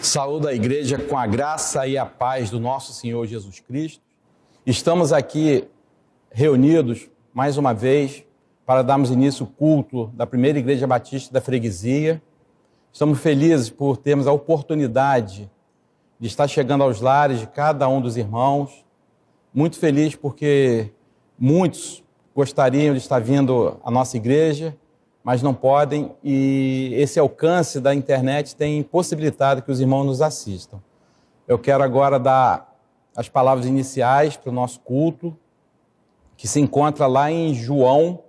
Saúdo a igreja com a graça e a paz do nosso Senhor Jesus Cristo. Estamos aqui reunidos mais uma vez para darmos início ao culto da primeira igreja batista da freguesia. Estamos felizes por termos a oportunidade de estar chegando aos lares de cada um dos irmãos. Muito feliz porque muitos gostariam de estar vindo à nossa igreja, mas não podem, e esse alcance da internet tem possibilitado que os irmãos nos assistam. Eu quero agora dar as palavras iniciais para o nosso culto, que se encontra lá em João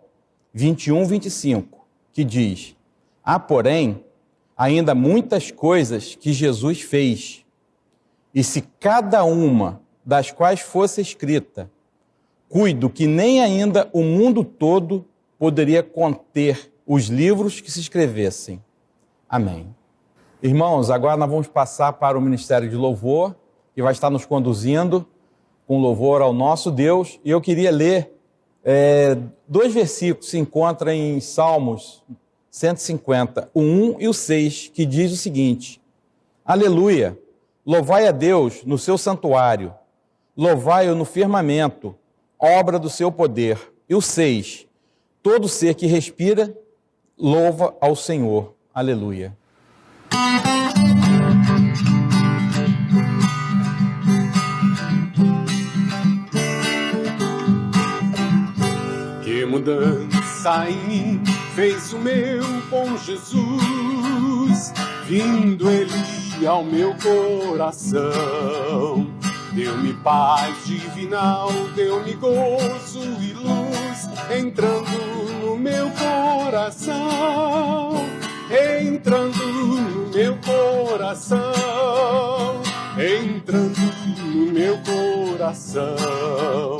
21, 25, que diz: há, porém, ainda muitas coisas que Jesus fez, e se cada uma das quais fosse escrita, cuido que nem ainda o mundo todo poderia conter os livros que se escrevessem. Amém. Irmãos, agora nós vamos passar para o Ministério de Louvor, que vai estar nos conduzindo com louvor ao nosso Deus. E eu queria ler dois versículos que se encontram em Salmos 150, o 1 e o 6, que diz o seguinte: Aleluia! Louvai a Deus no seu santuário, louvai-o no firmamento, obra do seu poder. E o 6, todo ser que respira, louva ao Senhor. Aleluia. Que mudança em mim fez o meu bom Jesus, vindo Ele ao meu coração. Deu-me paz divinal, deu-me gozo e luz, entrando no meu coração, entrando no meu coração, entrando no meu coração.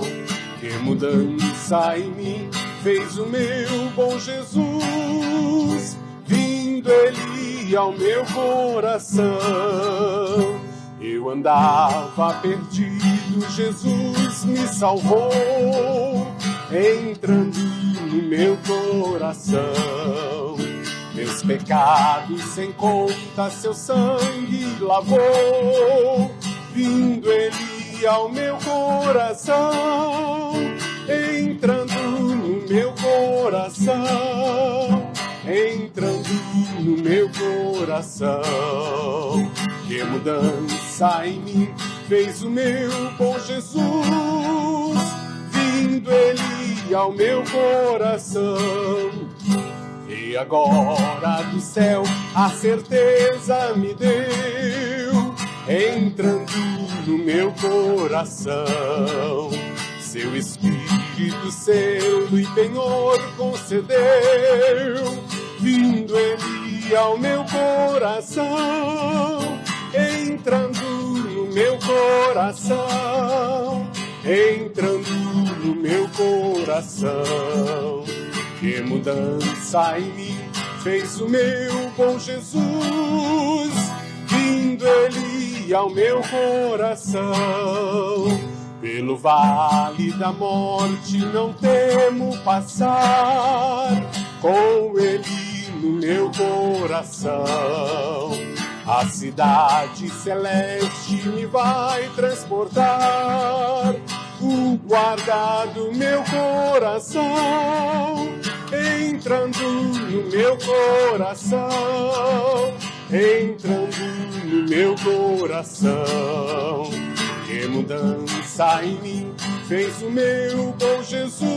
Que mudança em mim fez o meu bom Jesus, vindo Ele ao meu coração. Eu andava perdido, Jesus me salvou, entrando no meu coração. Meus pecados sem conta, seu sangue lavou, vindo Ele ao meu coração, entrando no meu coração, entrando no meu coração. Que mudança em mim fez o meu bom Jesus, vindo Ele ao meu coração. E agora do céu a certeza me deu, entrando no meu coração. Seu Espírito selo e penhor concedeu, vindo Ele ao meu coração, entrando no meu coração, entrando no meu coração. Que mudança em mim fez o meu bom Jesus, vindo Ele ao meu coração. Pelo vale da morte não temo passar, com Ele no meu coração. A cidade celeste me vai transportar, o guarda do meu coração, entrando no meu coração, entrando no meu coração. Que mudança em mim fez o meu bom Jesus,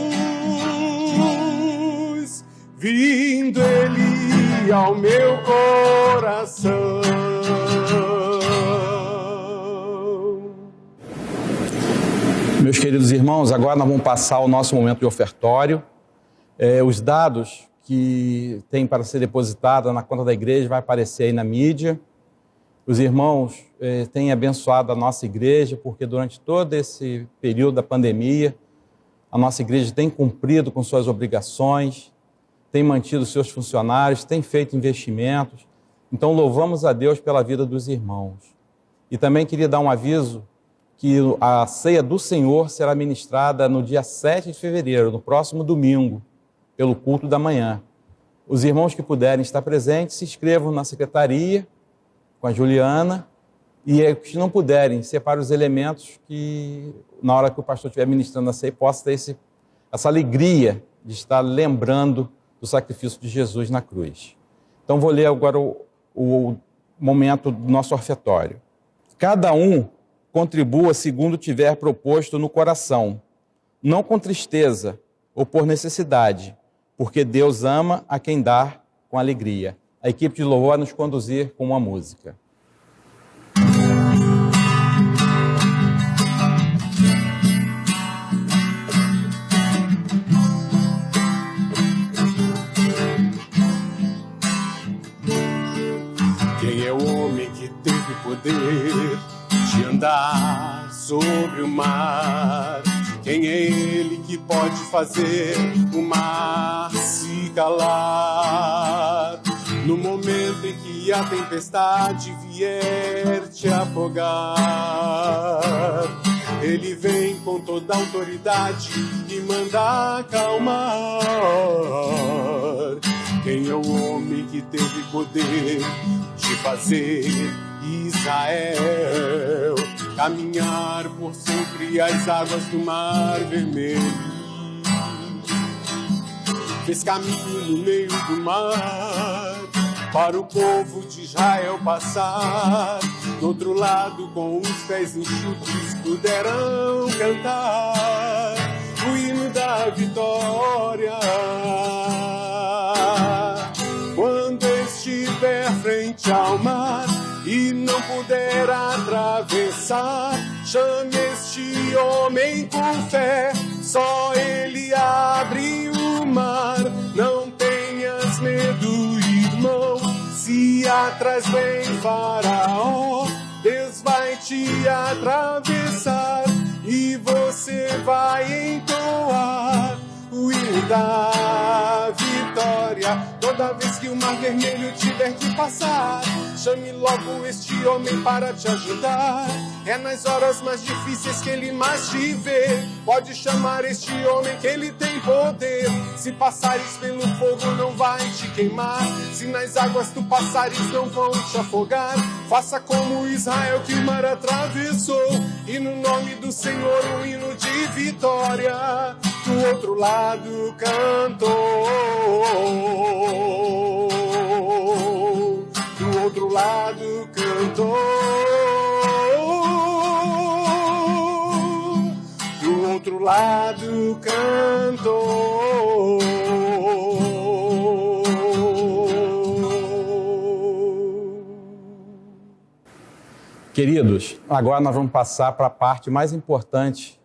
vindo Ele ao meu coração. Meus queridos irmãos, agora nós vamos passar o nosso momento de ofertório. Os dados que tem para ser depositada na conta da igreja vai aparecer aí na mídia. Os irmãos têm abençoado a nossa igreja, porque durante todo esse período da pandemia, a nossa igreja tem cumprido com suas obrigações, tem mantido seus funcionários, tem feito investimentos. Então, louvamos a Deus pela vida dos irmãos. E também queria dar um aviso que a ceia do Senhor será ministrada no dia 7 de fevereiro, no próximo domingo, pelo culto da manhã. Os irmãos que puderem estar presentes, se inscrevam na secretaria, com a Juliana, e os que não puderem, separe os elementos que, na hora que o pastor estiver ministrando a ceia, possa ter essa alegria de estar lembrando do sacrifício de Jesus na cruz. Então, vou ler agora o momento do nosso ofertório. Cada um contribua segundo tiver proposto no coração, não com tristeza ou por necessidade, porque Deus ama a quem dá com alegria. A equipe de louvor vai nos conduzir com uma música. Quem é o homem que teve poder de andar sobre o mar? Quem é ele que pode fazer o mar se calar? No momento em que a tempestade vier te afogar, ele vem com toda a autoridade e manda acalmar. Quem é o homem que teve poder de fazer Israel caminhar por sobre as águas do Mar Vermelho? Fez caminho no meio do mar para o povo de Israel passar. Do outro lado, com os pés enxutos, puderam cantar o hino da vitória. Quando estiver frente ao mar e não puder atravessar, chame este homem com fé, só ele abre o mar. Não tenhas medo, irmão, se atrás vem Faraó, Deus vai te atravessar e você vai entoar o hino da vitória. Toda vez que o Mar Vermelho tiver que passar, chame logo este homem para te ajudar. É nas horas mais difíceis que ele mais te vê. Pode chamar este homem que ele tem poder. Se passares pelo fogo não vai te queimar, se nas águas tu passares não vão te afogar. Faça como Israel que o mar atravessou, e no nome do Senhor um hino de vitória. Do outro lado cantou, do outro lado cantou, do outro lado cantou. Queridos, agora nós vamos passar para a parte mais importante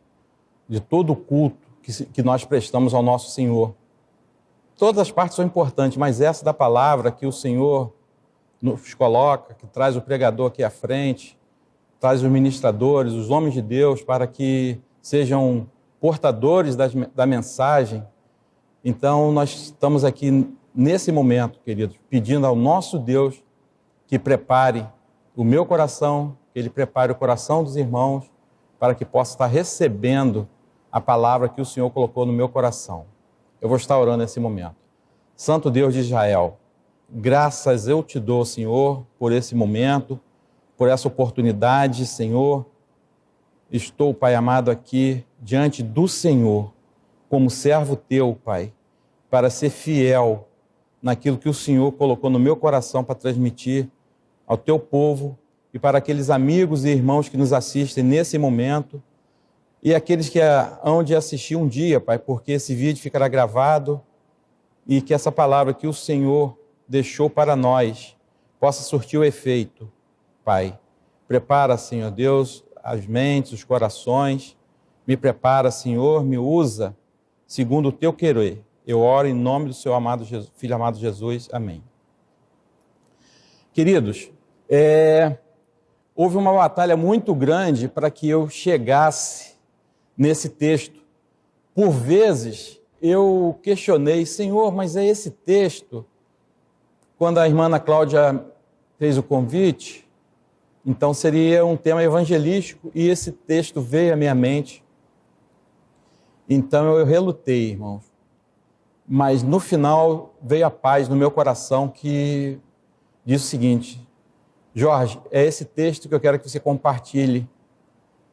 de todo o culto que nós prestamos ao nosso Senhor. Todas as partes são importantes, mas essa da palavra que o Senhor nos coloca, que traz o pregador aqui à frente, traz os ministradores, os homens de Deus, para que sejam portadores da mensagem. Então, nós estamos aqui nesse momento, queridos, pedindo ao nosso Deus que prepare o meu coração, que Ele prepare o coração dos irmãos, para que possa estar recebendo a palavra que o Senhor colocou no meu coração. Eu vou estar orando nesse momento. Santo Deus de Israel, graças eu te dou, Senhor, por esse momento, por essa oportunidade, Senhor. Estou, Pai amado, aqui diante do Senhor, como servo teu, Pai, para ser fiel naquilo que o Senhor colocou no meu coração para transmitir ao teu povo e para aqueles amigos e irmãos que nos assistem nesse momento e aqueles que hão de assistir um dia, Pai, porque esse vídeo ficará gravado e que essa palavra que o Senhor deixou para nós possa surtir o efeito, Pai. Prepara, Senhor Deus, as mentes, os corações. Me prepara, Senhor, me usa segundo o teu querer. Eu oro em nome do seu amado Jesus, Filho amado Jesus. Amém. Queridos, houve uma batalha muito grande para que eu chegasse nesse texto. Por vezes, eu questionei, Senhor, mas é esse texto? Quando a irmã Ana Cláudia fez o convite, então seria um tema evangelístico e esse texto veio à minha mente. Então eu relutei, irmãos. Mas no final veio a paz no meu coração que diz o seguinte: Jorge, é esse texto que eu quero que você compartilhe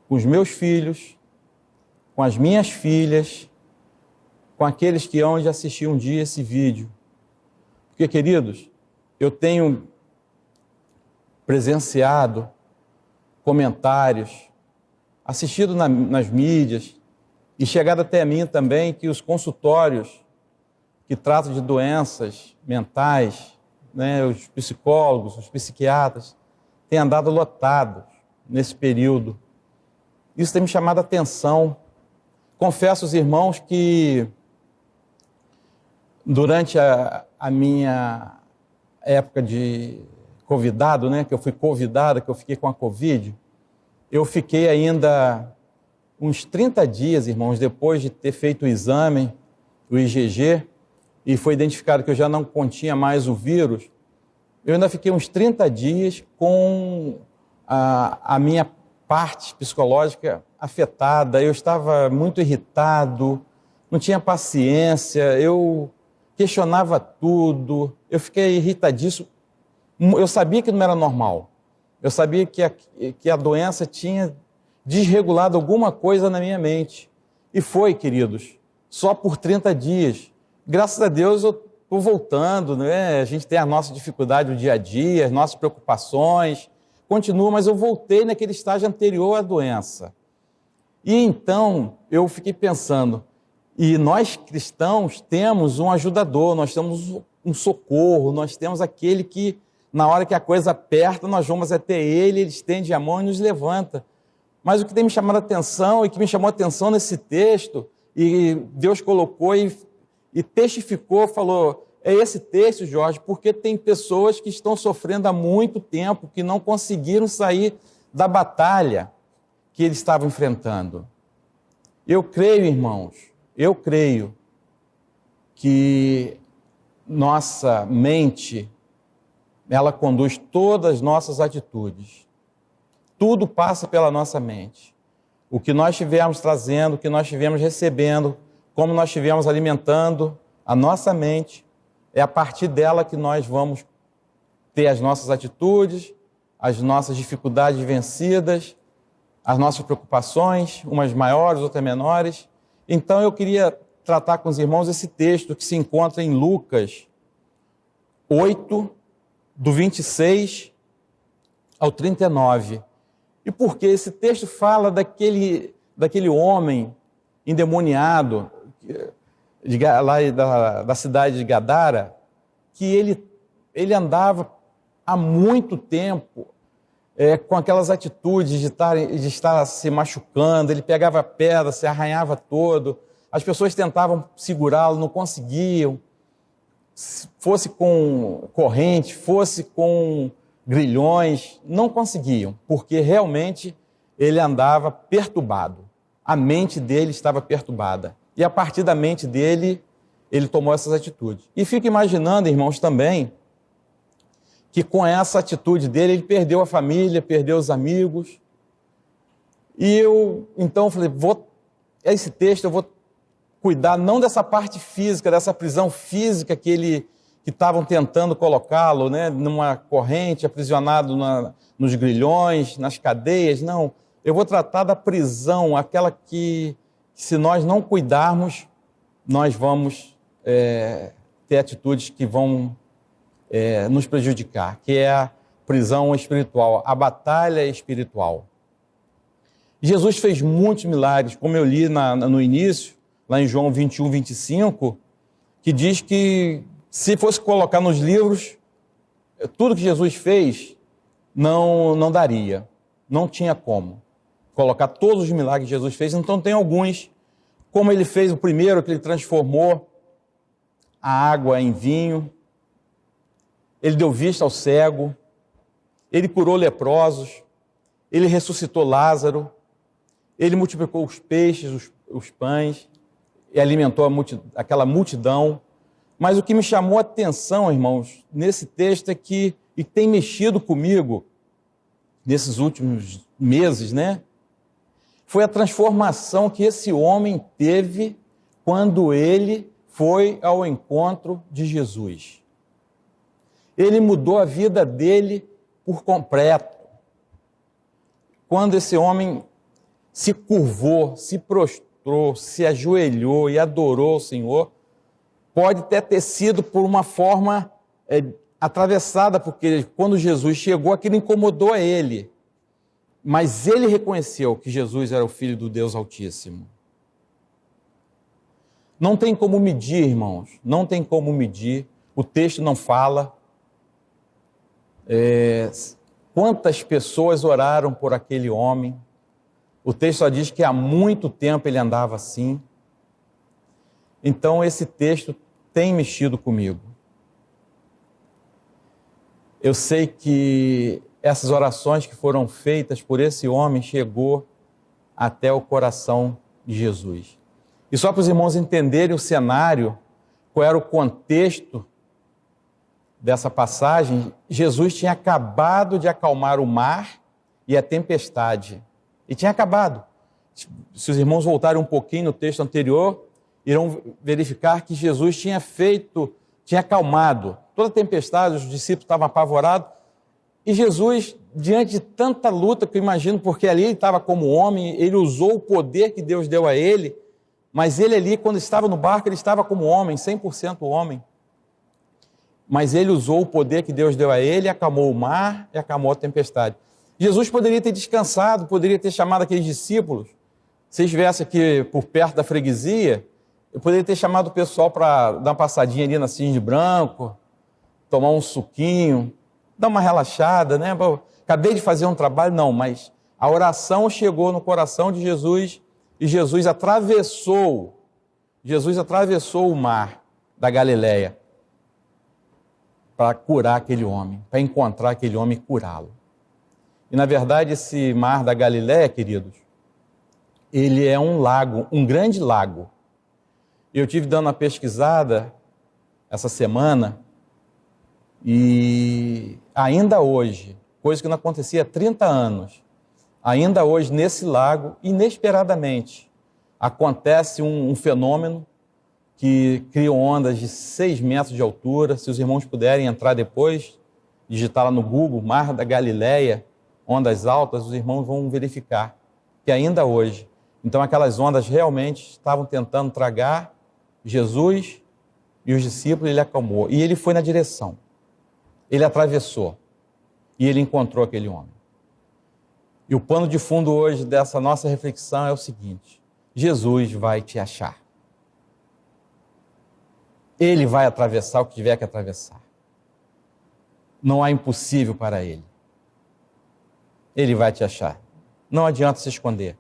com os meus filhos, com as minhas filhas, com aqueles que hão de assistir um dia esse vídeo. Porque, queridos, eu tenho presenciado comentários, assistido nas mídias e chegado até mim também que os consultórios que tratam de doenças mentais, né, os psicólogos, os psiquiatras, têm andado lotados nesse período. Isso tem me chamado a atenção. Confesso aos irmãos que durante a minha época de convidado, né, que eu fui convidado, que eu fiquei com a Covid, eu fiquei ainda uns 30 dias, irmãos, depois de ter feito o exame, o IgG, e foi identificado que eu já não continha mais o vírus, eu ainda fiquei uns 30 dias com a minha parte psicológica afetada. Eu estava muito irritado, não tinha paciência, eu questionava tudo, eu fiquei irritadíssimo. Eu sabia que não era normal, eu sabia que a doença tinha desregulado alguma coisa na minha mente. E foi, queridos, só por 30 dias. Graças a Deus eu estou voltando, né? A gente tem a nossa dificuldade do dia a dia, as nossas preocupações, continua, mas eu voltei naquele estágio anterior à doença. E então eu fiquei pensando, e nós cristãos temos um ajudador, nós temos um socorro, nós temos aquele que, na hora que a coisa aperta, nós vamos até ele, ele estende a mão e nos levanta. Mas o que tem me chamado a atenção, e que me chamou a atenção nesse texto, e Deus colocou e testificou, falou, é esse texto, Jorge, porque tem pessoas que estão sofrendo há muito tempo, que não conseguiram sair da batalha que eles estavam enfrentando. Eu creio, irmãos, eu creio que nossa mente, ela conduz todas as nossas atitudes. Tudo passa pela nossa mente. O que nós estivermos trazendo, o que nós estivermos recebendo, como nós estivermos alimentando a nossa mente, é a partir dela que nós vamos ter as nossas atitudes, as nossas dificuldades vencidas, as nossas preocupações, umas maiores, outras menores. Então eu queria tratar com os irmãos esse texto que se encontra em Lucas 8, do 26 ao 39. E por quê? Esse texto fala daquele homem endemoniado lá da cidade de Gadara, que ele andava há muito tempo com aquelas atitudes de estar se machucando, ele pegava pedra, se arranhava todo, as pessoas tentavam segurá-lo, não conseguiam, fosse com corrente, fosse com grilhões, não conseguiam, porque realmente ele andava perturbado, a mente dele estava perturbada, e a partir da mente dele, ele tomou essas atitudes. E fico imaginando, irmãos, também, que com essa atitude dele, ele perdeu a família, perdeu os amigos. E eu, então, falei, esse texto eu vou cuidar não dessa parte física, dessa prisão física que estavam tentando colocá-lo, né, numa corrente, aprisionado nos grilhões, nas cadeias, não. Eu vou tratar da prisão, aquela que se nós não cuidarmos, nós vamos ter atitudes que vão nos prejudicar, que é a prisão espiritual, a batalha espiritual. Jesus fez muitos milagres, como eu li no início, lá em João 21, 25, que diz que se fosse colocar nos livros, tudo que Jesus fez, não daria, não tinha como colocar todos os milagres que Jesus fez. Então tem alguns, como ele fez o primeiro, que ele transformou a água em vinho, ele deu vista ao cego, ele curou leprosos, ele ressuscitou Lázaro, ele multiplicou os peixes, os pães, e alimentou aquela multidão. Mas o que me chamou a atenção, irmãos, nesse texto e tem mexido comigo nesses últimos meses, né? Foi a transformação que esse homem teve quando ele foi ao encontro de Jesus. Ele mudou a vida dele por completo. Quando esse homem se curvou, se prostrou, se ajoelhou e adorou o Senhor, pode até ter sido por uma forma atravessada, porque quando Jesus chegou, aquilo incomodou a ele. Mas ele reconheceu que Jesus era o Filho do Deus Altíssimo. Não tem como medir, irmãos, não tem como medir. O texto não fala quantas pessoas oraram por aquele homem. O texto só diz que há muito tempo ele andava assim. Então esse texto tem mexido comigo. Eu sei que essas orações que foram feitas por esse homem chegou até o coração de Jesus. E só para os irmãos entenderem o cenário, qual era o contexto dessa passagem, Jesus tinha acabado de acalmar o mar e a tempestade. E tinha acabado. Se os irmãos voltarem um pouquinho no texto anterior, irão verificar que Jesus tinha acalmado toda a tempestade, os discípulos estavam apavorados, e Jesus, diante de tanta luta, que eu imagino, porque ali ele estava como homem, ele usou o poder que Deus deu a ele, mas ele ali, quando estava no barco, ele estava como homem, 100% homem. Mas ele usou o poder que Deus deu a ele, acalmou o mar e acalmou a tempestade. Jesus poderia ter descansado, poderia ter chamado aqueles discípulos. Se estivesse aqui por perto da freguesia, eu poderia ter chamado o pessoal para dar uma passadinha ali na Cisne Branco, tomar um suquinho, dar uma relaxada, né? Acabei de fazer um trabalho, não, mas a oração chegou no coração de Jesus e Jesus atravessou o mar da Galileia para curar aquele homem, para encontrar aquele homem e curá-lo. E na verdade esse mar da Galileia, queridos, ele é um lago, um grande lago. Eu tive dando uma pesquisada essa semana e ainda hoje, coisa que não acontecia há 30 anos, ainda hoje nesse lago, inesperadamente, acontece um fenômeno que cria ondas de 6 metros de altura. Se os irmãos puderem entrar depois, digitar lá no Google, Mar da Galileia, ondas altas, os irmãos vão verificar que ainda hoje, então aquelas ondas realmente estavam tentando tragar Jesus e os discípulos, ele acalmou. E ele foi na direção, ele atravessou e ele encontrou aquele homem. E o pano de fundo hoje dessa nossa reflexão é o seguinte: Jesus vai te achar. Ele vai atravessar o que tiver que atravessar. Não há impossível para ele. Ele vai te achar. Não adianta se esconder.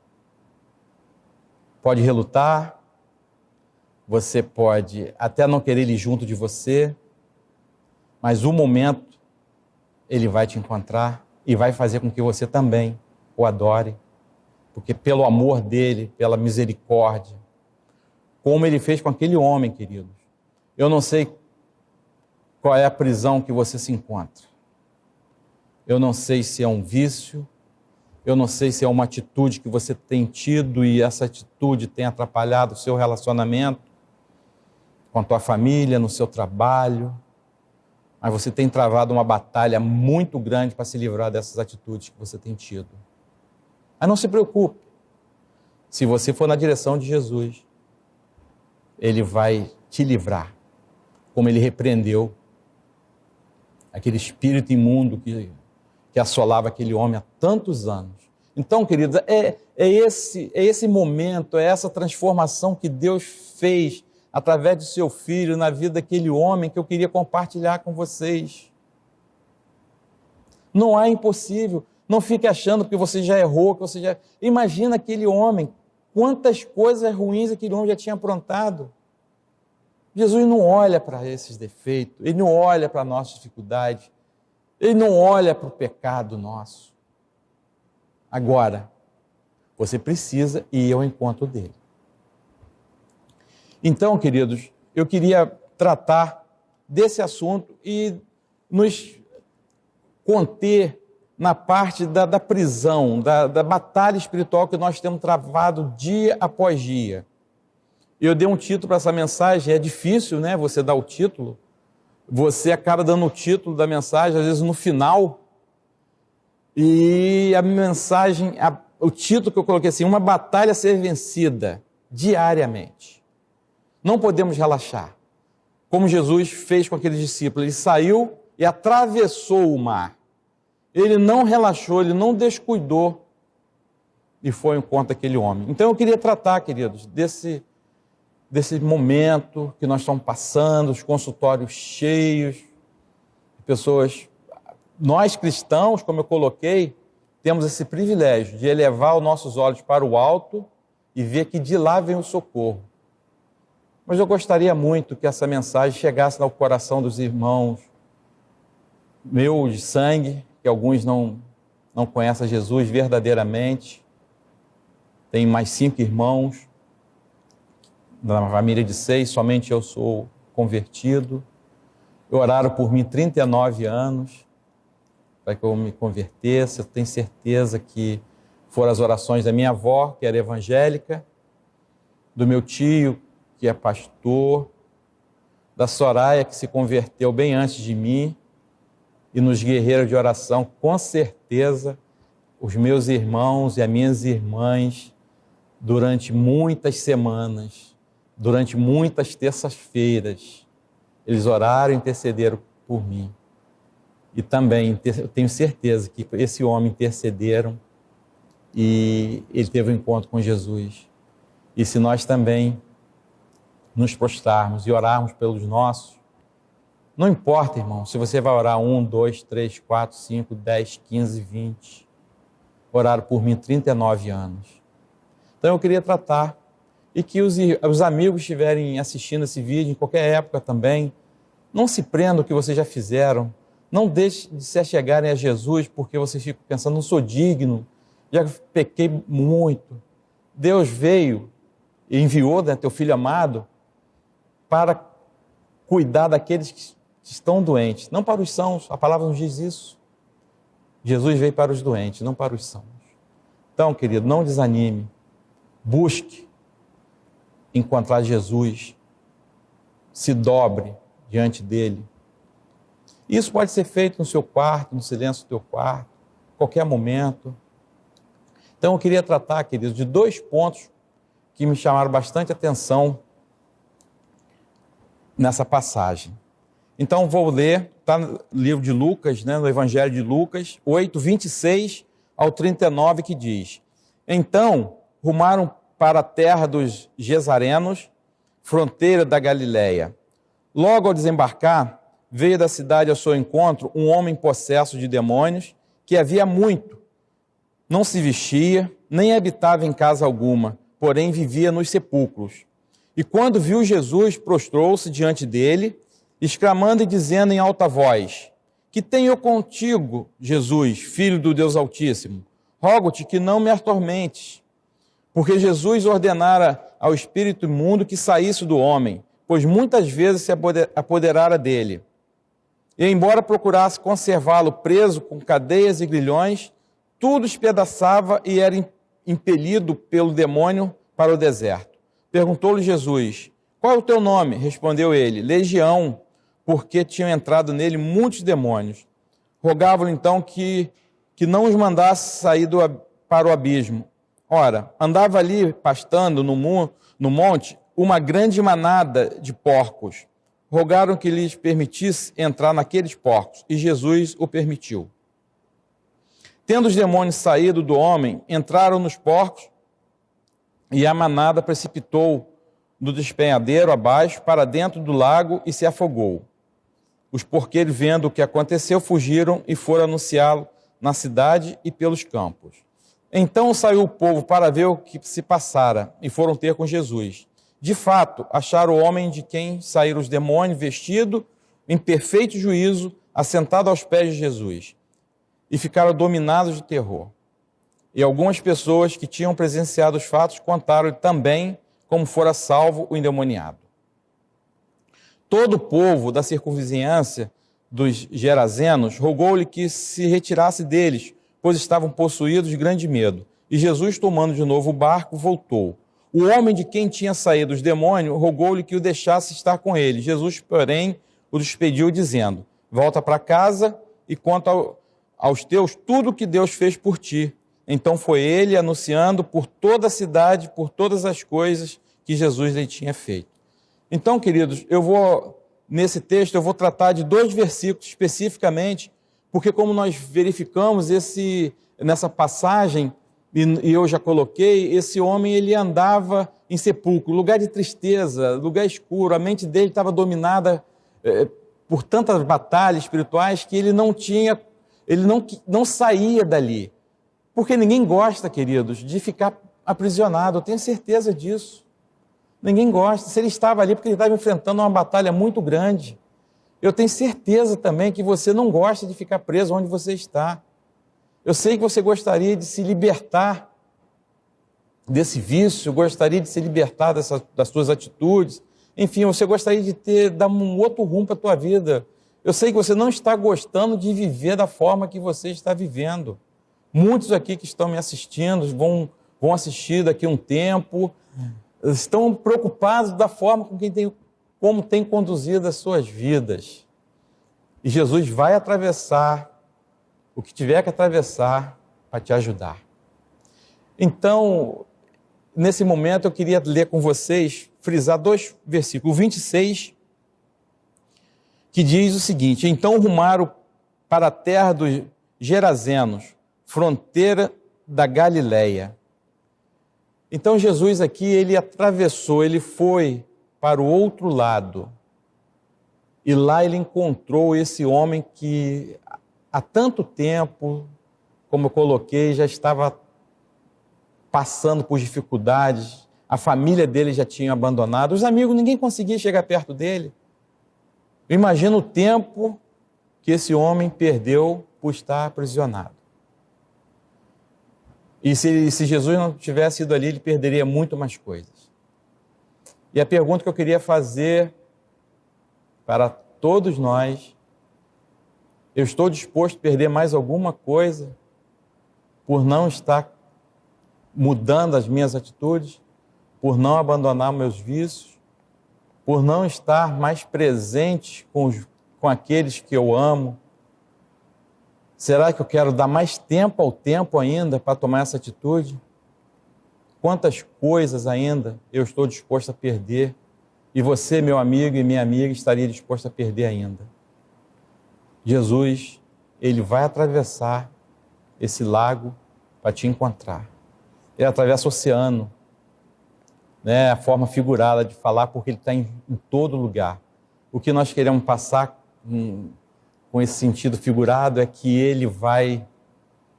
Pode relutar, você pode até não querer ele junto de você, mas o momento ele vai te encontrar e vai fazer com que você também o adore, porque pelo amor dele, pela misericórdia, como ele fez com aquele homem, queridos. Eu não sei qual é a prisão que você se encontra. Eu não sei se é um vício, eu não sei se é uma atitude que você tem tido e essa atitude tem atrapalhado o seu relacionamento com a tua família, no seu trabalho, mas você tem travado uma batalha muito grande para se livrar dessas atitudes que você tem tido. Mas não se preocupe, se você for na direção de Jesus, ele vai te livrar, como ele repreendeu aquele espírito imundo que assolava aquele homem há tantos anos. Então, queridos, é esse momento, é essa transformação que Deus fez através do seu Filho na vida daquele homem que eu queria compartilhar com vocês. Não há impossível. Não fique achando que você já errou, que você já... Imagina aquele homem, quantas coisas ruins aquele homem já tinha aprontado. Jesus não olha para esses defeitos, ele não olha para a nossa dificuldade, ele não olha para o pecado nosso. Agora, você precisa ir ao encontro dele. Então, queridos, eu queria tratar desse assunto e nos conter na parte da prisão, da batalha espiritual que nós temos travado dia após dia. Eu dei um título para essa mensagem, é difícil, né, você dar o título, você acaba dando o título da mensagem, às vezes no final, E a mensagem, o título que eu coloquei assim, uma batalha a ser vencida diariamente. Não podemos relaxar. Como Jesus fez com aqueles discípulos, ele saiu e atravessou o mar. Ele não relaxou, ele não descuidou e foi ao encontro daquele homem. Então eu queria tratar, queridos, desse momento que nós estamos passando, os consultórios cheios, pessoas. Nós cristãos, como eu coloquei, temos esse privilégio de elevar os nossos olhos para o alto e ver que de lá vem o socorro. Mas eu gostaria muito que essa mensagem chegasse ao coração dos irmãos, meu de sangue, que alguns não conhecem Jesus verdadeiramente. Tem mais 5 irmãos, na família de 6, somente eu sou convertido. Oraram por mim 39 anos, para que eu me convertesse. Eu tenho certeza que foram as orações da minha avó, que era evangélica, do meu tio, que é pastor, da Soraya, que se converteu bem antes de mim, e nos guerreiros de oração, com certeza, os meus irmãos e as minhas irmãs, durante muitas semanas, durante muitas terças-feiras, eles oraram e intercederam por mim. E também eu tenho certeza que esse homem intercederam e ele teve um encontro com Jesus. E se nós também nos prostrarmos e orarmos pelos nossos, não importa, irmão, se você vai orar 1, 2, 3, 4, 5, 10, 15, 20. Oraram por mim 39 anos. Então eu queria tratar, e que os amigos estiverem assistindo esse vídeo, em qualquer época também, não se prendam o que vocês já fizeram, não deixem de se achegarem a Jesus, porque vocês ficam pensando, não sou digno, já pequei muito. Deus veio e enviou, né, teu Filho amado para cuidar daqueles que estão doentes, não para os sãos, a palavra nos diz isso. Jesus veio para os doentes, não para os sãos. Então, querido, não desanime, busque encontrar Jesus, se dobre diante dele. Isso pode ser feito no seu quarto, no silêncio do teu quarto, qualquer momento. Então eu queria tratar, queridos, de 2 pontos que me chamaram bastante atenção nessa passagem. Então vou ler, está no livro de Lucas, né, no Evangelho de Lucas, 8, 26 ao 39, que diz: Então rumaram para a terra dos Gesarenos, fronteira da Galileia. Logo ao desembarcar, veio da cidade ao seu encontro um homem possesso de demônios, que havia muito. Não se vestia, nem habitava em casa alguma, porém vivia nos sepulcros. E quando viu Jesus, prostrou-se diante dele, exclamando e dizendo em alta voz: Que tenho eu contigo, Jesus, Filho do Deus Altíssimo? Rogo-te que não me atormentes. Porque Jesus ordenara ao espírito imundo que saísse do homem, pois muitas vezes se apoderara dele. E embora procurasse conservá-lo preso com cadeias e grilhões, tudo espedaçava e era impelido pelo demônio para o deserto. Perguntou-lhe Jesus: Qual é o teu nome? Respondeu ele: Legião, porque tinham entrado nele muitos demônios. Rogavam-lhe então que não os mandasse sair para o abismo. Ora, andava ali pastando no monte uma grande manada de porcos. Rogaram que lhes permitisse entrar naqueles porcos, e Jesus o permitiu. Tendo os demônios saído do homem, entraram nos porcos, e a manada precipitou do despenhadeiro abaixo para dentro do lago e se afogou. Os porqueiros, vendo o que aconteceu, fugiram e foram anunciá-lo na cidade e pelos campos. Então saiu o povo para ver o que se passara, e foram ter com Jesus. De fato, acharam o homem de quem saíram os demônios, vestido, em perfeito juízo, assentado aos pés de Jesus. E ficaram dominados de terror. E algumas pessoas que tinham presenciado os fatos contaram também como fora salvo o endemoniado. Todo o povo da circunvizinhança dos Gerazenos rogou-lhe que se retirasse deles, pois estavam possuídos de grande medo. E Jesus, tomando de novo o barco, voltou. O homem de quem tinha saído os demônios rogou-lhe que o deixasse estar com ele. Jesus, porém, o despediu, dizendo: Volta para casa e conta aos teus tudo o que Deus fez por ti. Então foi ele anunciando por toda a cidade, por todas as coisas que Jesus lhe tinha feito. Então, queridos, nesse texto eu vou tratar de 2 versículos especificamente, porque como nós verificamos nessa passagem, e eu já coloquei, esse homem ele andava em sepulcro, lugar de tristeza, lugar escuro, a mente dele estava dominada por tantas batalhas espirituais que ele não saía dali. Porque ninguém gosta, queridos, de ficar aprisionado, eu tenho certeza disso. Ninguém gosta. Se ele estava ali porque ele estava enfrentando uma batalha muito grande. Eu tenho certeza também que você não gosta de ficar preso onde você está. Eu sei que você gostaria de se libertar desse vício, gostaria de se libertar das suas atitudes. Enfim, você gostaria de dar um outro rumo para a tua vida. Eu sei que você não está gostando de viver da forma que você está vivendo. Muitos aqui que estão me assistindo, vão assistir daqui a um tempo, estão preocupados da forma como tem conduzido as suas vidas. E Jesus vai atravessar o que tiver que atravessar para te ajudar. Então, nesse momento eu queria ler com vocês, frisar 2 versículos. O 26, que diz o seguinte: então rumaram para a terra dos Gerazenos, fronteira da Galileia. Então Jesus aqui, ele atravessou, ele foi para o outro lado. E lá ele encontrou esse homem que há tanto tempo, como eu coloquei, já estava passando por dificuldades, a família dele já tinha abandonado, os amigos, ninguém conseguia chegar perto dele. Eu imagino o tempo que esse homem perdeu por estar aprisionado. E se Jesus não tivesse ido ali, ele perderia muito mais coisas. E a pergunta que eu queria fazer para todos nós: eu estou disposto a perder mais alguma coisa por não estar mudando as minhas atitudes, por não abandonar meus vícios, por não estar mais presente com aqueles que eu amo? Será que eu quero dar mais tempo ao tempo ainda para tomar essa atitude? Quantas coisas ainda eu estou disposto a perder? E você, meu amigo e minha amiga, estaria disposto a perder ainda? Jesus, ele vai atravessar esse lago para te encontrar. Ele atravessa o oceano, né? A forma figurada de falar, porque ele está em todo lugar. O que nós queremos passar com esse sentido figurado é que ele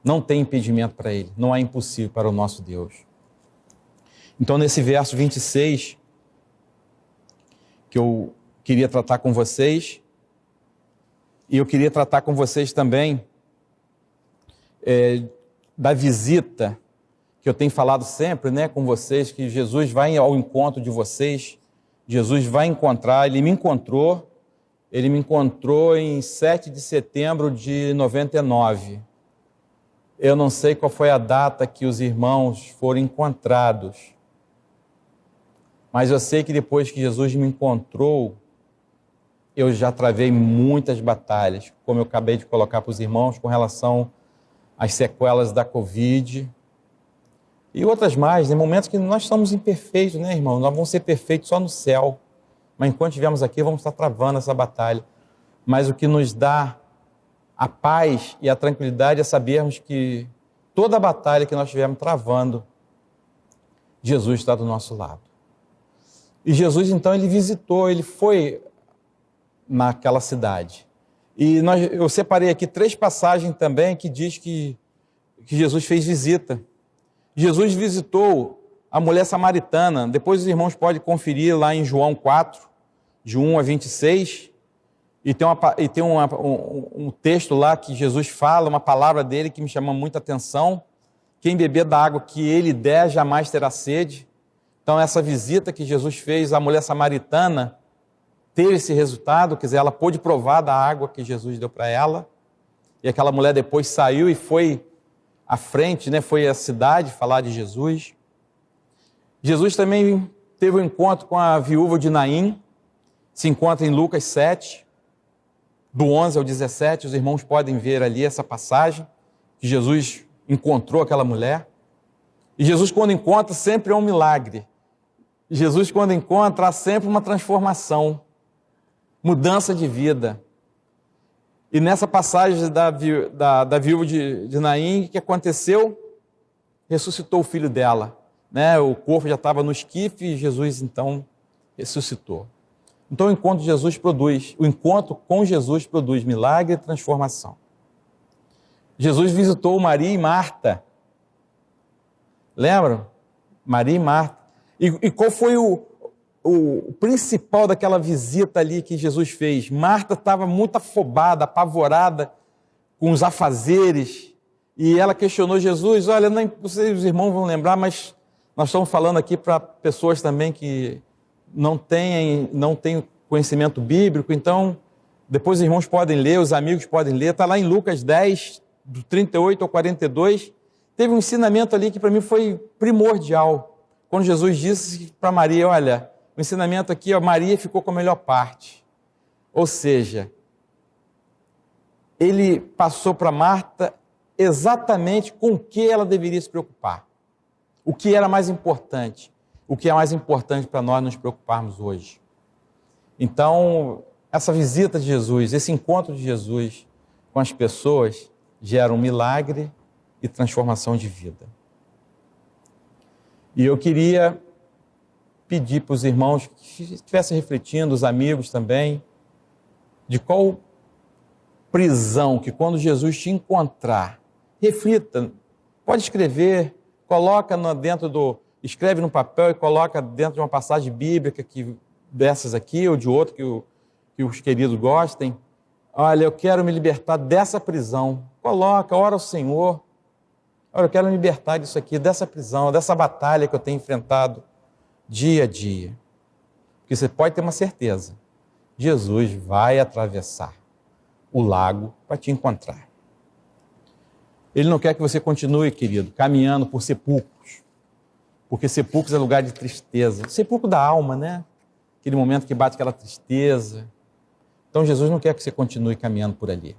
não tem impedimento para ele, não há impossível para o nosso Deus. Então, nesse verso 26, que eu queria tratar com vocês, e eu queria tratar com vocês também da visita, que eu tenho falado sempre, né, com vocês, que Jesus vai ao encontro de vocês, Jesus vai encontrar, ele me encontrou em 7 de setembro de 99. Eu não sei qual foi a data que os irmãos foram encontrados, mas eu sei que depois que Jesus me encontrou, eu já travei muitas batalhas, como eu acabei de colocar para os irmãos, com relação às sequelas da Covid e outras mais, em momentos que nós somos imperfeitos, né, irmão? Nós vamos ser perfeitos só no céu, mas enquanto estivermos aqui, vamos estar travando essa batalha. Mas o que nos dá a paz e a tranquilidade é sabermos que toda a batalha que nós estivermos travando, Jesus está do nosso lado. E Jesus, então, ele visitou, ele foi naquela cidade. E eu separei aqui 3 passagens também que diz que Jesus fez visita. Jesus visitou a mulher samaritana. Depois os irmãos podem conferir lá em João 4, de 1 a 26. E tem um texto lá que Jesus fala, uma palavra dele que me chamou muita atenção. Quem beber da água que ele der, jamais terá sede. Então, essa visita que Jesus fez à mulher samaritana teve esse resultado, quer dizer, ela pôde provar da água que Jesus deu para ela, e aquela mulher depois saiu e foi à frente, né, foi à cidade falar de Jesus. Jesus também teve um encontro com a viúva de Naim, se encontra em Lucas 7, do 11 ao 17, os irmãos podem ver ali essa passagem, que Jesus encontrou aquela mulher. E Jesus, quando encontra, sempre é um milagre. Jesus, quando encontra, há sempre uma transformação, mudança de vida. E nessa passagem da viúva de Naim, o que aconteceu? Ressuscitou o filho dela, né? O corpo já estava no esquife e Jesus, então, ressuscitou. Então, o encontro com Jesus produz milagre e transformação. Jesus visitou Maria e Marta. Lembram? Maria e Marta. E qual foi o principal daquela visita ali que Jesus fez? Marta estava muito afobada, apavorada com os afazeres. E ela questionou Jesus, olha, nem vocês, os irmãos vão lembrar, mas nós estamos falando aqui para pessoas também que não têm conhecimento bíblico, então depois os irmãos podem ler, os amigos podem ler, está lá em Lucas 10, do 38 ao 42, teve um ensinamento ali que para mim foi primordial, quando Jesus disse para Maria, olha, o ensinamento aqui, ó, Maria ficou com a melhor parte, ou seja, ele passou para Marta exatamente com o que ela deveria se preocupar, o que era mais importante, o que é mais importante para nós nos preocuparmos hoje. Então, essa visita de Jesus, esse encontro de Jesus com as pessoas, gera um milagre e transformação de vida. E eu queria pedir para os irmãos que estivessem refletindo, os amigos também, de qual prisão que quando Jesus te encontrar, reflita, pode escrever, escreve no papel e coloca dentro de uma passagem bíblica dessas aqui ou de outra que os queridos gostem. Olha, eu quero me libertar dessa prisão. Coloca, ora ao Senhor. Olha, eu quero me libertar disso aqui, dessa prisão, dessa batalha que eu tenho enfrentado dia a dia. Porque você pode ter uma certeza, Jesus vai atravessar o lago para te encontrar. Ele não quer que você continue, querido, caminhando por sepulcros, porque sepulcros é lugar de tristeza, sepulcro da alma, né? Aquele momento que bate aquela tristeza. Então Jesus não quer que você continue caminhando por ali.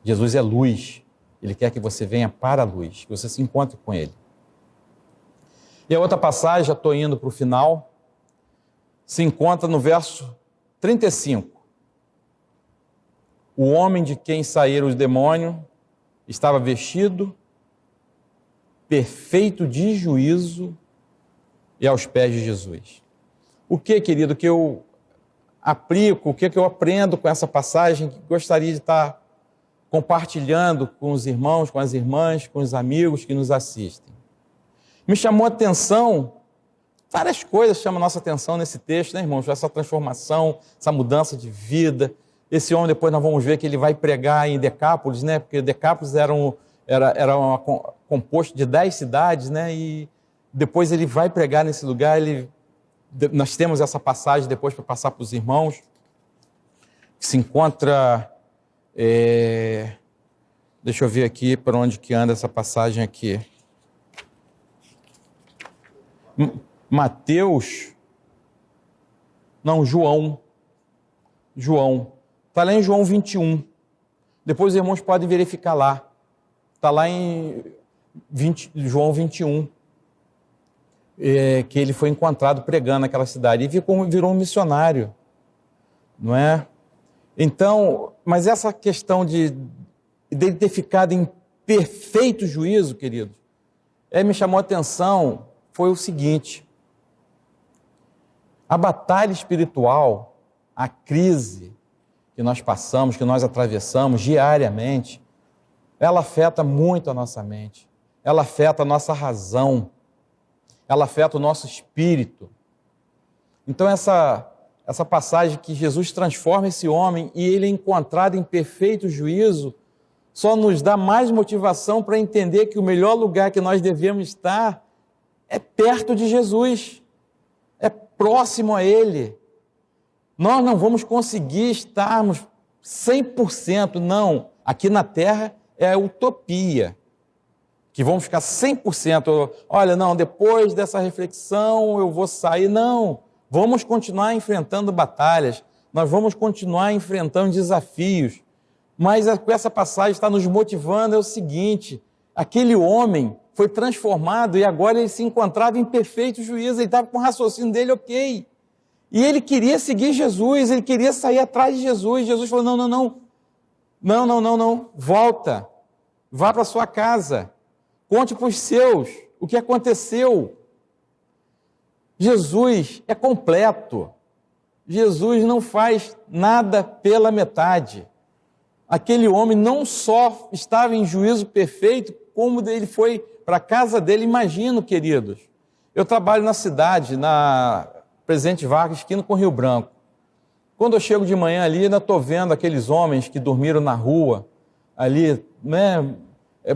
Jesus é luz, Ele quer que você venha para a luz, que você se encontre com Ele. E a outra passagem, já estou indo para o final, se encontra no verso 35. O homem de quem saíram os demônios estava vestido, perfeito de juízo e aos pés de Jesus. O que, querido, que eu aplico, o que eu aprendo com essa passagem que gostaria de estar compartilhando com os irmãos, com as irmãs, com os amigos que nos assistem? Me chamou a atenção, várias coisas chamam a nossa atenção nesse texto, né, irmãos? Essa transformação, essa mudança de vida. Esse homem, depois nós vamos ver que ele vai pregar em Decápolis, né? Porque Decápolis era composto de 10 cidades, né? E depois ele vai pregar nesse lugar. Nós temos essa passagem depois para passar para os irmãos, que se encontra... deixa eu ver aqui para onde que anda essa passagem aqui. João. Está lá em João 21. Depois os irmãos podem verificar lá. Está lá em João 21. Que ele foi encontrado pregando naquela cidade. E virou um missionário. Não é? Então, mas essa questão dele ter ficado em perfeito juízo, queridos, me chamou a atenção, foi o seguinte: a batalha espiritual, a crise que nós passamos, que nós atravessamos diariamente, ela afeta muito a nossa mente, ela afeta a nossa razão, ela afeta o nosso espírito. Então essa passagem que Jesus transforma esse homem e ele é encontrado em perfeito juízo, só nos dá mais motivação para entender que o melhor lugar que nós devemos estar é perto de Jesus, é próximo a Ele. Nós não vamos conseguir estarmos 100%, não. Aqui na Terra é a utopia, que vamos ficar 100%. Olha, não, depois dessa reflexão eu vou sair. Não, vamos continuar enfrentando batalhas, nós vamos continuar enfrentando desafios, mas com essa passagem está nos motivando é o seguinte: aquele homem foi transformado e agora ele se encontrava em perfeito juízo, ele estava com o raciocínio dele ok. E ele queria seguir Jesus, ele queria sair atrás de Jesus. Jesus falou: não, volta, vá para sua casa, conte para os seus o que aconteceu. Jesus é completo, Jesus não faz nada pela metade. Aquele homem não só estava em juízo perfeito, como ele foi para a casa dele. Imagino, queridos, eu trabalho na cidade, na Presidente Vargas, esquina com Rio Branco. Quando eu chego de manhã ali, ainda estou vendo aqueles homens que dormiram na rua, ali, né,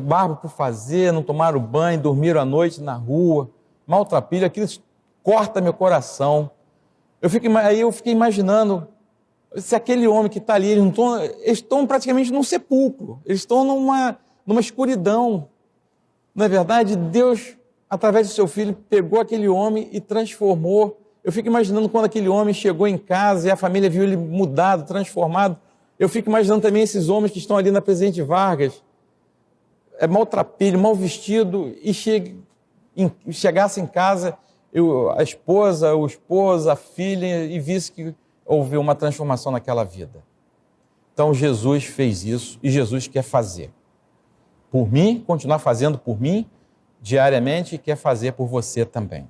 barba por fazer, não tomaram banho, dormiram à noite na rua, maltrapilho, aquilo corta meu coração. Aí eu fiquei imaginando, se aquele homem que está ali, eles estão praticamente num sepulcro, eles estão numa escuridão. Na verdade, Deus, através do seu Filho, pegou aquele homem e transformou. Eu fico imaginando quando aquele homem chegou em casa e a família viu ele mudado, transformado. Eu fico imaginando também esses homens que estão ali na Presidente Vargas, maltrapilho, mal vestido, e chegasse em casa, a esposa, o esposo, a filha, e visse que houve uma transformação naquela vida. Então Jesus fez isso e Jesus quer fazer por mim, continuar fazendo por mim diariamente, e quer fazer por você também.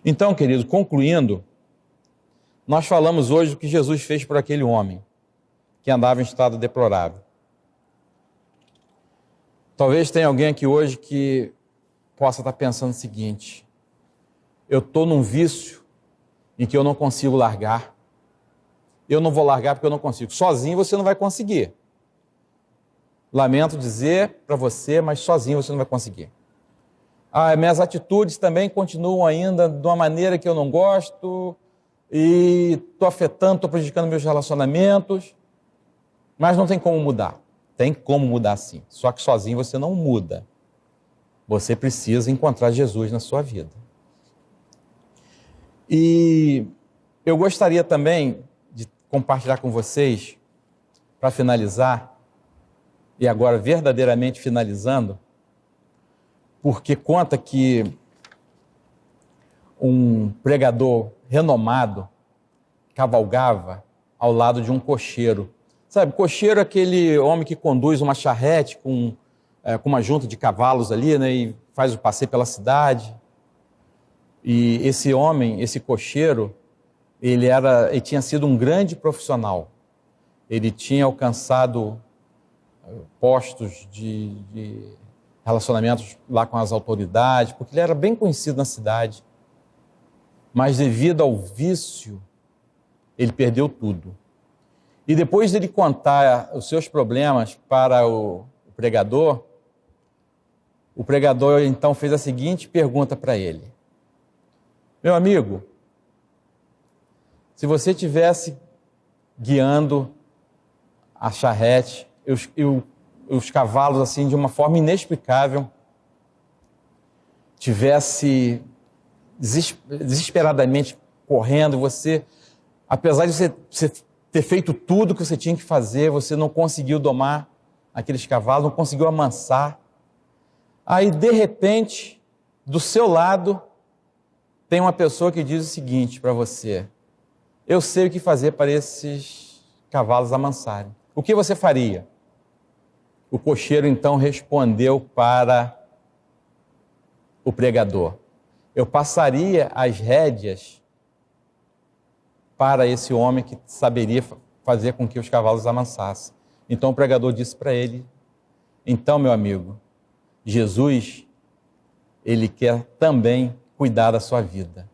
Então, querido, concluindo, nós falamos hoje do que Jesus fez por aquele homem que andava em estado deplorável. Talvez tenha alguém aqui hoje que possa estar pensando o seguinte: eu estou num vício em que eu não consigo largar. Eu não vou largar porque eu não consigo. Sozinho você não vai conseguir. Lamento dizer para você, mas sozinho você não vai conseguir. Minhas atitudes também continuam ainda de uma maneira que eu não gosto, e estou afetando, estou prejudicando meus relacionamentos, mas não tem como mudar. Tem como mudar sim, só que sozinho você não muda. Você precisa encontrar Jesus na sua vida. E eu gostaria também de compartilhar com vocês, para finalizar, e agora verdadeiramente finalizando, porque conta que um pregador renomado cavalgava ao lado de um cocheiro. Sabe, cocheiro é aquele homem que conduz uma charrete com uma junta de cavalos ali, né, e faz o passeio pela cidade. E esse homem, esse cocheiro, ele tinha sido um grande profissional. Ele tinha alcançado postos de relacionamentos lá com as autoridades, porque ele era bem conhecido na cidade. Mas devido ao vício, ele perdeu tudo. E depois dele contar os seus problemas para o pregador então fez a seguinte pergunta para ele: meu amigo, se você estivesse guiando a charrete os cavalos assim de uma forma inexplicável, tivesse desesperadamente correndo, você, apesar de você ter feito tudo que você tinha que fazer, você não conseguiu domar aqueles cavalos, não conseguiu amansar. Aí, de repente, do seu lado, tem uma pessoa que diz o seguinte para você: eu sei o que fazer para esses cavalos amansarem. O que você faria? O cocheiro então respondeu para o pregador: eu passaria as rédeas para esse homem que saberia fazer com que os cavalos amansassem. Então o pregador disse para ele: então, meu amigo, Jesus, ele quer também cuidar da sua vida.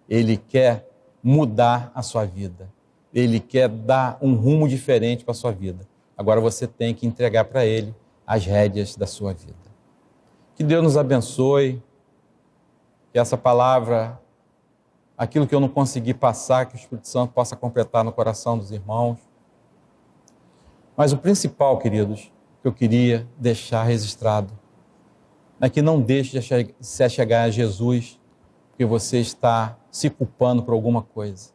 Ele quer mudar a sua vida. Ele quer dar um rumo diferente para a sua vida. Agora você tem que entregar para ele as rédeas da sua vida. Que Deus nos abençoe, que essa palavra, aquilo que eu não consegui passar, que o Espírito Santo possa completar no coração dos irmãos. Mas o principal, queridos, que eu queria deixar registrado é que não deixe de se achegar a Jesus porque você está se culpando por alguma coisa.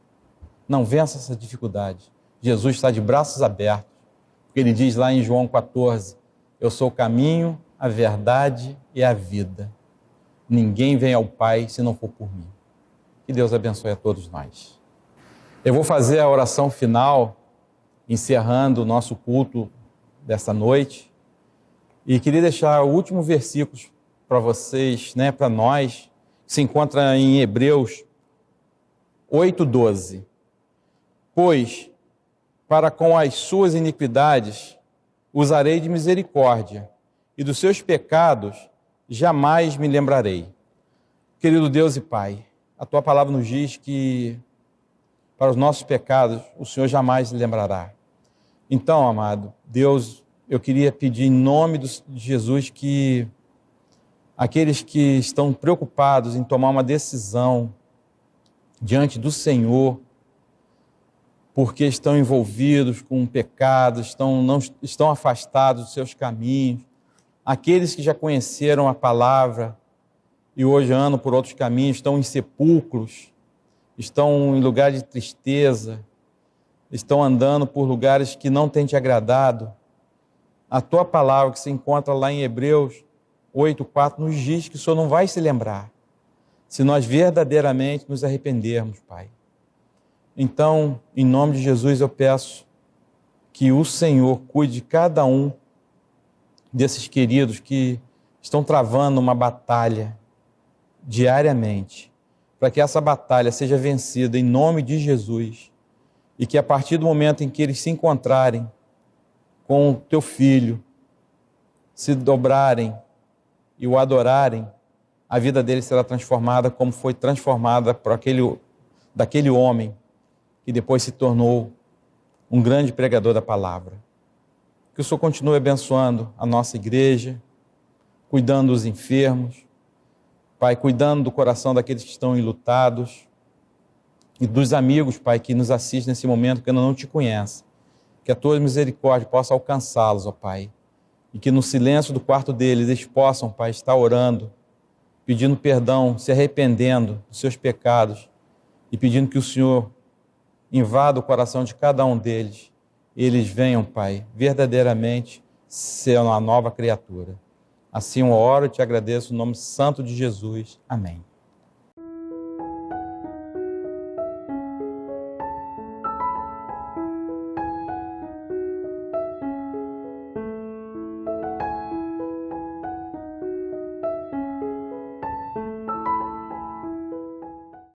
Não vença essa dificuldade. Jesus está de braços abertos, porque ele diz lá em João 14, eu sou o caminho, a verdade e a vida. Ninguém vem ao Pai se não for por mim. Que Deus abençoe a todos nós. Eu vou fazer a oração final, encerrando o nosso culto dessa noite. E queria deixar o último versículo para vocês, para nós, que se encontra em Hebreus 8:12. Pois, para com as suas iniquidades, usarei de misericórdia, e dos seus pecados jamais me lembrarei. Querido Deus e Pai, a Tua palavra nos diz que para os nossos pecados o Senhor jamais se lembrará. Então, amado Deus, eu queria pedir em nome de Jesus que aqueles que estão preocupados em tomar uma decisão diante do Senhor, porque estão envolvidos com pecados, estão afastados dos seus caminhos, aqueles que já conheceram a palavra e hoje andam por outros caminhos, estão em sepulcros, estão em lugar de tristeza, estão andando por lugares que não têm te agradado. A tua palavra que se encontra lá em Hebreus 8:4 nos diz que o Senhor não vai se lembrar se nós verdadeiramente nos arrependermos, Pai. Então, em nome de Jesus, eu peço que o Senhor cuide de cada um desses queridos que estão travando uma batalha diariamente, para que essa batalha seja vencida em nome de Jesus e que a partir do momento em que eles se encontrarem com o teu Filho, se dobrarem e o adorarem, a vida deles será transformada como foi transformada por daquele homem que depois se tornou um grande pregador da palavra. Que o Senhor continue abençoando a nossa igreja, cuidando dos enfermos, Pai, cuidando do coração daqueles que estão enlutados e dos amigos, Pai, que nos assistem nesse momento que ainda não te conhecem. Que a tua misericórdia possa alcançá-los, ó Pai, e que no silêncio do quarto deles eles possam, Pai, estar orando, pedindo perdão, se arrependendo dos seus pecados e pedindo que o Senhor invada o coração de cada um deles. Eles venham, Pai, verdadeiramente ser uma nova criatura. Assim eu oro e te agradeço no nome santo de Jesus. Amém.